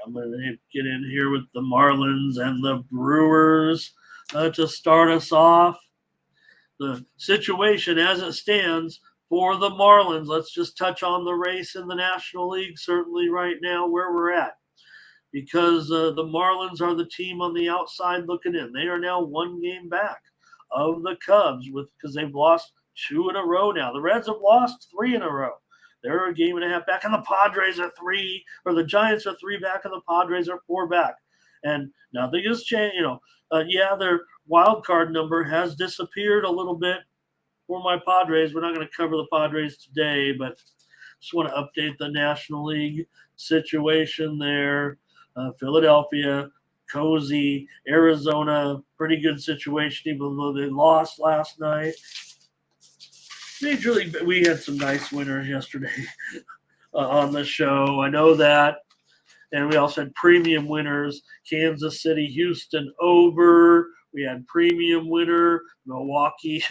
I'm going to get in here with the Marlins and the Brewers to start us off. The situation as it stands for the Marlins, let's just touch on the race in the National League, certainly right now where we're at. Because the Marlins are the team on the outside looking in. They are now 1 game back of the Cubs because they've lost 2 in a row now. The Reds have lost 3 in a row. They're a game and a half back, and the Padres are 3, or the Giants are 3 back, and the Padres are 4 back. And nothing has changed. Their wild card number has disappeared a little bit for my Padres. We're not going to cover the Padres today, but just want to update the National League situation there. Philadelphia, cozy. Arizona, pretty good situation, even though they lost last night. Major League, we had some nice winners yesterday on the show. I know that. And we also had premium winners. Kansas City, Houston over. We had premium winner. Milwaukee,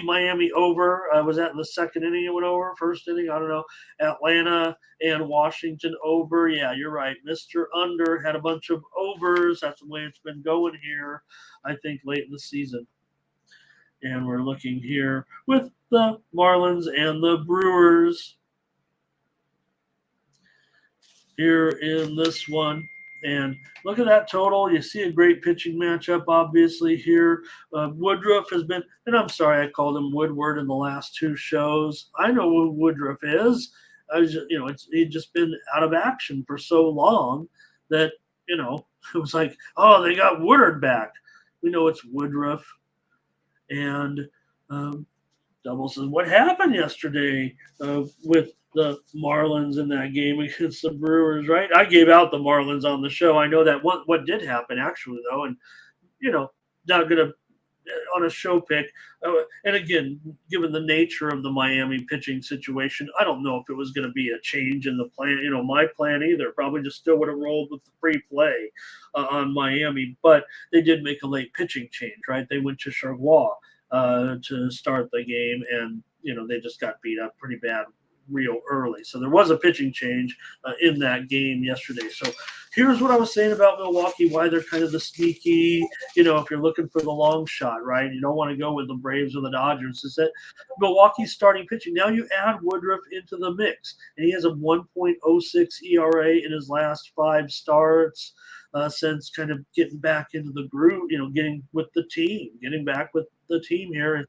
Miami over. Was that in the second inning it went over? First inning? I don't know. Atlanta and Washington over. Yeah, you're right. Mr. Under had a bunch of overs. That's the way it's been going here, I think, late in the season. And we're looking here with the Marlins and the Brewers here in this one. And look at that total. You see a great pitching matchup, obviously, here. Woodruff has been, and I'm sorry I called him Woodward in the last 2 shows. I know who Woodruff is. He'd just been out of action for so long that, it was like, oh, they got Woodard back. We know it's Woodruff. And Double says, what happened yesterday with the Marlins in that game against the Brewers, right? I gave out the Marlins on the show. I know that what did happen, actually, though. And, not going to, on a show pick. And again, given the nature of the Miami pitching situation, I don't know if it was going to be a change in the plan, my plan either. Probably just still would have rolled with the free play on Miami. But they did make a late pitching change, right? They went to Chargois to start the game, and, they just got beat up pretty bad real early. So there was a pitching change in that game yesterday. So here's what I was saying about Milwaukee, why they're kind of the sneaky, if you're looking for the long shot, right? You don't want to go with the Braves or the Dodgers. Is that Milwaukee's starting pitching. Now you add Woodruff into the mix, and he has a 1.06 ERA in his last 5 starts since kind of getting back into the groove, getting back with the team here and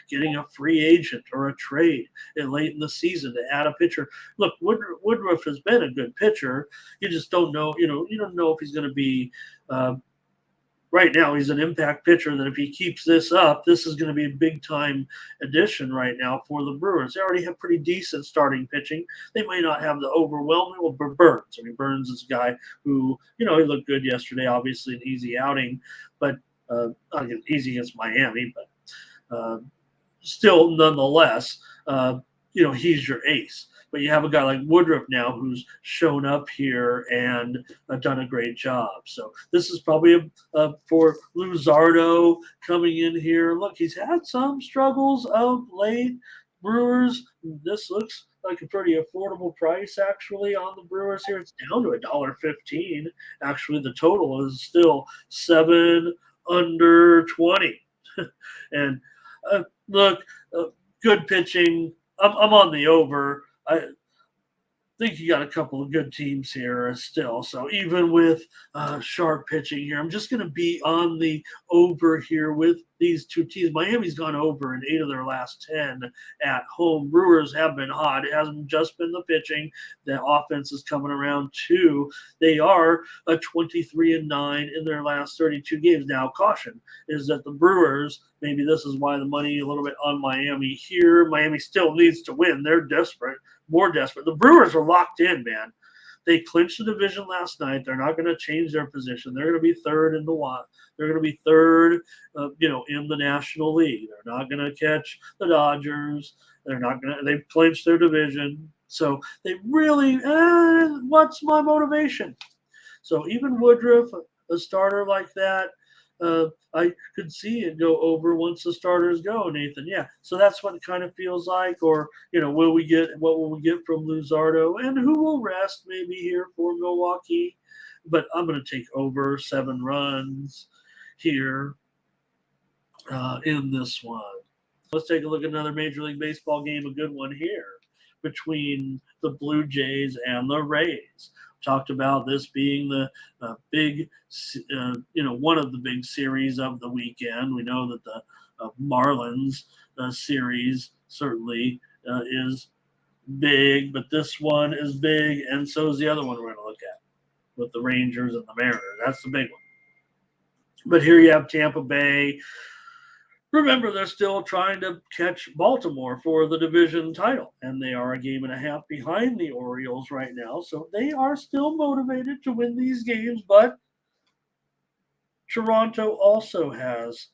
getting a free agent or a trade late in the season to add a pitcher. Look, Woodruff has been a good pitcher. You just don't know, you don't know if he's going to be right now. He's an impact pitcher that if he keeps this up, this is going to be a big-time addition right now for the Brewers. They already have pretty decent starting pitching. They may not have the overwhelming. Well, Burns. Burns is a guy who, he looked good yesterday, obviously an easy outing, but not easy against Miami, but still, nonetheless, he's your ace. But you have a guy like Woodruff now who's shown up here and done a great job. So this is probably for Luzardo coming in here. Look, he's had some struggles of late. Brewers, this looks like a pretty affordable price, actually, on the Brewers here. It's down to $1.15. Actually, the total is still 7 under 20. And look, good pitching. I'm on the over. I think you got a couple of good teams here still. So even with sharp pitching here, I'm just going to be on the over here with these 2 teams. Miami's gone over in 8 of their last 10 at home. Brewers have been hot. It hasn't just been the pitching. The offense is coming around too. They are a 23-9 in their last 32 games. Now, caution is that the Brewers, maybe this is why the money a little bit on Miami here. Miami still needs to win. They're desperate. More desperate. The Brewers are locked in, man. They clinched the division last night. They're not going to change their position. They're going to be third in the one. They're going to be third, in the National League. They're not going to catch the Dodgers. They're not going to. They've clinched their division. So they really. What's my motivation? So even Woodruff, a starter like that, I could see it go over once the starters go, Nathan. Yeah, so that's what it kind of feels like. Or will we get what will we get from Luzardo, and who will rest maybe here for Milwaukee? But I'm going to take over 7 runs here in this one. Let's take a look at another Major League Baseball game, a good one here between the Blue Jays and the Rays. Talked about this being the big, one of the big series of the weekend. We know that the Marlins series certainly is big, but this one is big, and so is the other one we're going to look at with the Rangers and the Mariners. That's the big one. But here you have Tampa Bay. Remember, they're still trying to catch Baltimore for the division title, and they are a game and a half behind the Orioles right now. So they are still motivated to win these games, but Toronto also has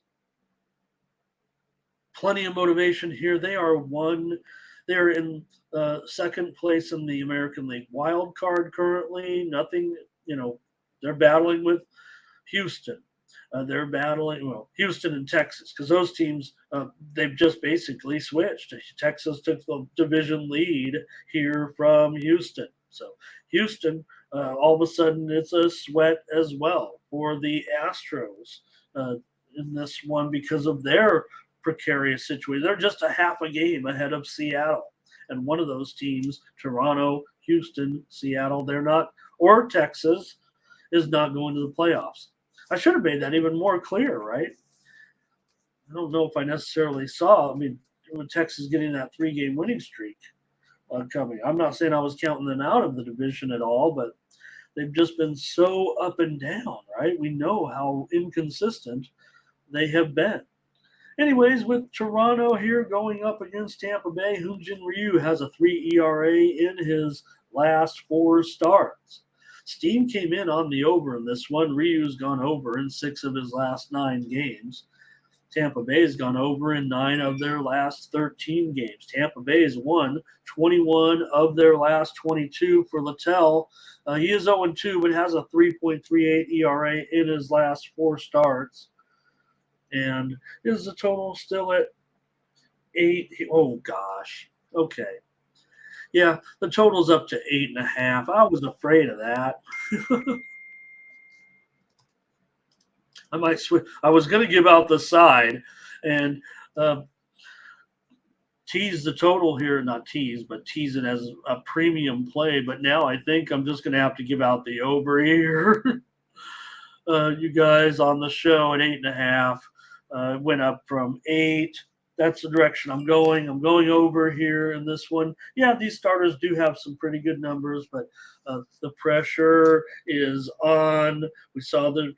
plenty of motivation here. They're in second place in the American League wild card currently. Nothing, they're battling with Houston. They're battling, Houston and Texas, because those teams, they've just basically switched. Texas took the division lead here from Houston. So Houston, all of a sudden, it's a sweat as well for the Astros in this one because of their precarious situation. They're just a half a game ahead of Seattle. And one of those teams, Toronto, Houston, Seattle, they're not, or Texas, is not going to the playoffs. I should have made that even more clear, right? I don't know if I necessarily saw. I mean, with Texas getting that 3-game winning streak coming, I'm not saying I was counting them out of the division at all, but they've just been so up and down, right? We know how inconsistent they have been. Anyways, with Toronto here going up against Tampa Bay, Hyunjin Ryu has a 3 ERA in his last 4 starts. Steam came in on the over in this one. Ryu's gone over in 6 of his last 9 games. Tampa Bay's gone over in 9 of their last 13 games. Tampa Bay's won 21 of their last 22 for Littell. He is 0-2, but has a 3.38 ERA in his last 4 starts. And is the total still at 8? Oh, gosh. Okay. Yeah, the total's up to 8.5. I was afraid of that. I might switch. I was going to give out the side and tease the total here. Not tease, but tease it as a premium play. But now I think I'm just going to have to give out the over here. You guys on the show at 8.5 went up from 8. That's the direction I'm going. I'm going over here in this one. Yeah, these starters do have some pretty good numbers, but the pressure is on. We saw the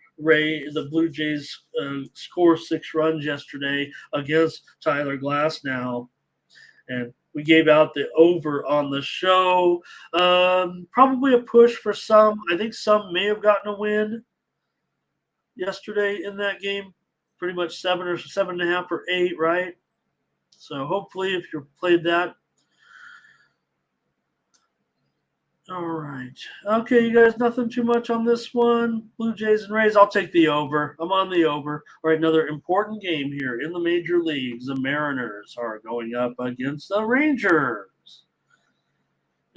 Blue Jays score 6 runs yesterday against Tyler Glasnow, and we gave out the over on the show. Probably a push for some. I think some may have gotten a win yesterday in that game. Pretty much 7 or 7.5 or 8, right? So hopefully, if you played that. All right. Okay, you guys, nothing too much on this one. Blue Jays and Rays, I'll take the over. I'm on the over. All right, another important game here in the major leagues. The Mariners are going up against the Rangers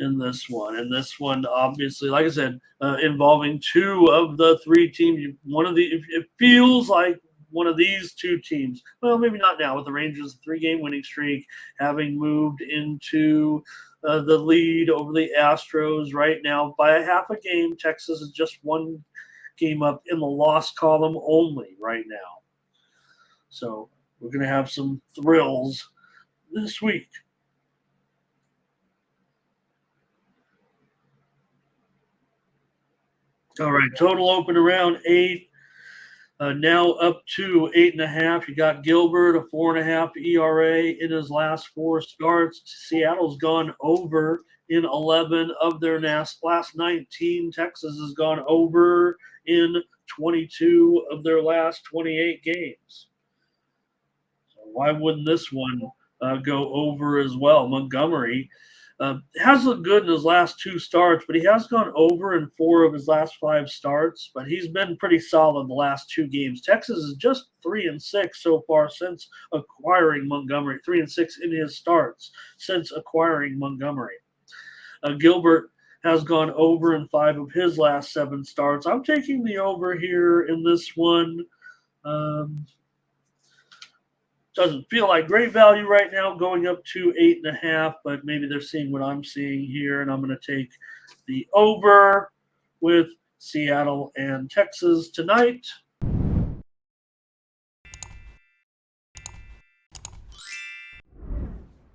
in this one. And this one, obviously, like I said, involving 2 of the 3 teams. It feels like one of these 2 teams, well, maybe not now, with the Rangers' 3-game winning streak, having moved into the lead over the Astros right now by a half a game. Texas is just 1 game up in the loss column only right now. So we're going to have some thrills this week. All right, total open around 8. Now up to 8.5. You got Gilbert, a 4.5 ERA in his last 4 starts. Seattle's gone over in 11 of their last 19. Texas has gone over in 22 of their last 28 games. So why wouldn't this one go over as well? Montgomery Has looked good in his last 2 starts, but he has gone over in 4 of his last 5 starts. But he's been pretty solid the last 2 games. Texas is just 3-6 so far since acquiring Montgomery. 3-6 in his starts since acquiring Montgomery. Gilbert has gone over in 5 of his last 7 starts. I'm taking the over here in this one. Doesn't feel like great value right now, going up to 8.5, but maybe they're seeing what I'm seeing here, and I'm going to take the over with Seattle and Texas tonight.